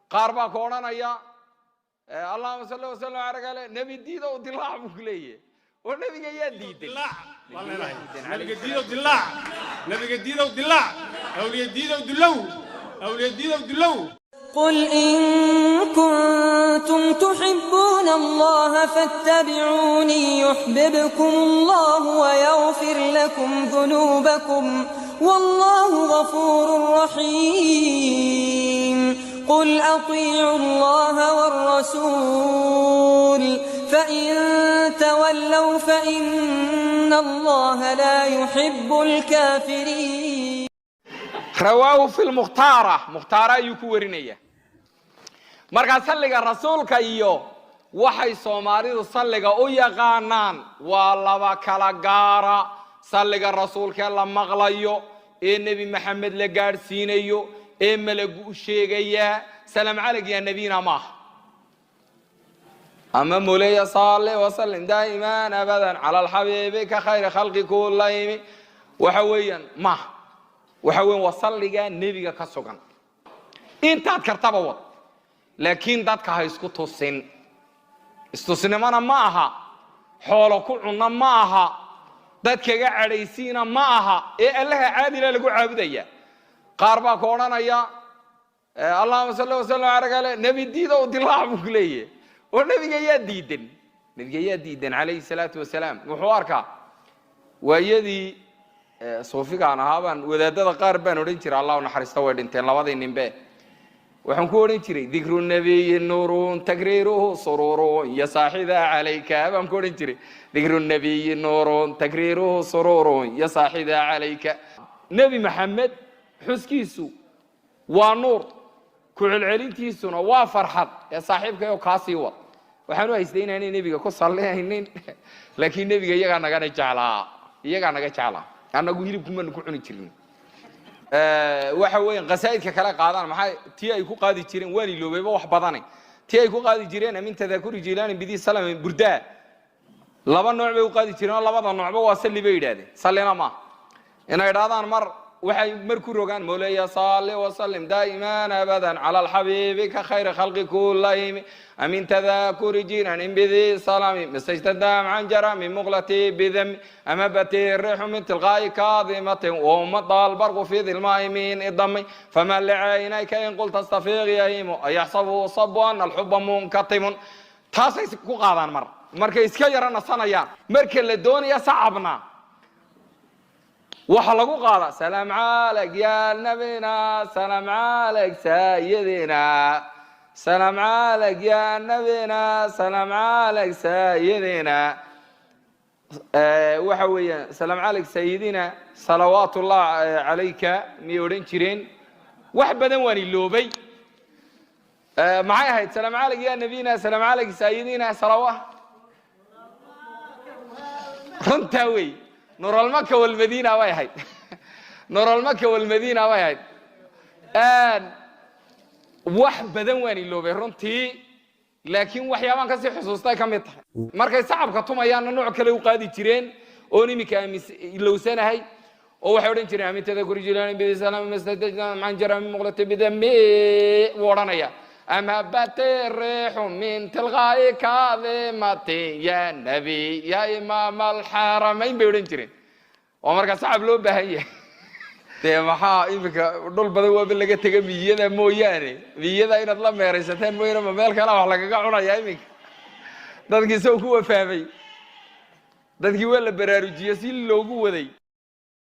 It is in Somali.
قاربا كونان يا اللهم صل وسلم على نبي ديده ودلاع بكليه والنبي يا ديده نبي ديده ودلاع نبي ديده ودلاع أولي ديده ودلو أولي ديده ودلو قل إن كنتم تحبون الله فاتبعوني يحببكم الله ويغفر لكم ذنوبكم والله غفور رحيم قل أطيعوا الله والرسول فإن تولوا فإن الله لا يحب الكافرين. رواه في مختارة يكورنية marka salliga rasuulka iyo waxay Soomaalidu salliga u yaqaanaan waa laba kala gaara salliga rasuulka la maqlayo ee nabi maxamed la gaarsiinayo ee malagu u sheegaya salaam alayka ya nabiyina ma ama mulaya salli wa sallim daiman abadan ala al habibi ka khayr khalqi kullaymi waxa weeyaan ma waxa weyn wasalliga nabiga ka sugan intaad kartaba wad laakiin dadka ha isku tusin istusnimana ma aha xoolo ku cunna ma aha dadkaga cadhaysiina ma aha ee allaha caadila lagu caabudaya qaar baa ku oranaya allahumma salli wa sallim ala nabi diida oo dilaac buu kuleeyahay oo nabiga yaa diidan alayhi salatu wasalaam wuxuu arkaa waayadii soofigaan ahaabaan wadaadada qaar baan oran jiray allah naxariisto way dhinteen labadii ninbe waxaan ku oran jiray dhikru nabiyyi nuurun takriruhu sururun ya saaxida alayka baan ku oran jiray dhikru nabiyyi nuurun takriruhu sururun ya saaxida alayka nabi maxamed xuskiisu waa nuur ku celcelintiisuna waa farxad ee saaxiibka oo kaasi wad waxaan u haystay inaan nabiga ku salleeynin laakiin nabiga iyaga naga jeclaa anagu hilibkuma ku cuni jirin waxa weeyaan qasaa'idka kala qaadaan maxay tii ay ku qaadi jireen wali loobayba wax badan tii ay ku qaadi jireen amin tadakuri jilaan bidii salaam burda laba nooc bay u qaadi jireen labada noocba waa salli bay yiraahdeen sallina ma inay raadaan mar waxay markuu rogaan moolaya salli wa sallim daiman abadan ala al habibi ka khayr khalqi kullaymi amin tadakuri jilaan bidii salaam masajtadam an jarami muqlati bidam ama bati rih min tilqai kadimati wa madal barq fi dhil maimin idami fama la'aynaka in qult astafiq yahim ayahsabu sabwan al hubb munqatimun taasay ku qaadaan markay iska yarana sanayaan markay la doonaya sacabna waxa lagu qaada salaam alayk ya nabina salaam alayk sayyidina salaam alayk ya nabina salaam alayk sayyidina waxa weeyaan salaam alayk sayyidina salawatullah alayka mi oran jireen wax badan waan iloobay maxay ahayd salaam alayk ya nabina salaam alayk sayyidina salawat runta way نور المكة والمدينة واحد نور المكة والمدينة واحد واحد بدواني لو بيرنتي لكن وحياان كسي حسوستا كميد markay sacabka tumayaan nooc kale u qaadi jireen oo nimika ilowsanahay oo waxay oran jireen amintada gurijilaan bidii salaam mastajna man jarami muqlati bidami waranaya ama batirhu min tilqa'i kadimati ya nabi ya imam al haramayn bay oran jireen oo marka sacab loo baahan yahay waxa imika dhul badan waa laga tagay miyada mooyaane miyada inaad la meeraysateen mooyana meel kale wax laga cunaya imika dadkii soo ku wafaamay dadkii waa la baraarujiyay si loogu waday